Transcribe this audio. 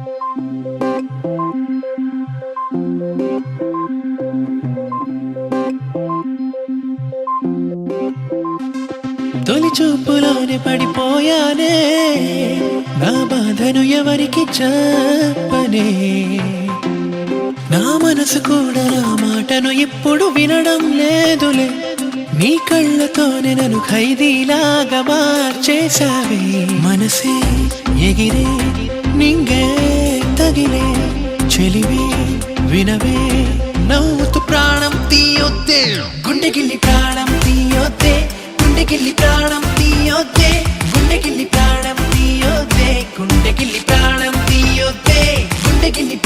తొలి చూపులోనే పడిపోయానే, నా బాధను ఎవరికి చెప్పనే. నా మనసు కూడా నా మాటను ఇప్పుడు వినడం లేదులే. నీ కళ్ళతోనే నన్ను ఖైదీలాగా మార్చేశావే. మనసే ఎగిరే నింగే తగిలే చెలివే వినవే, నవ్వుతూ ప్రాణం తీయొద్దే. గుండెగిల్లి ప్రాణం తీయొద్దే, గుండెగిల్లి ప్రాణం తీయొద్దే, గుండెగిల్లి ప్రాణం తీయొద్దే, గుండెగిల్లి ప్రాణం తీయొద్దే, గుండెగిల్లి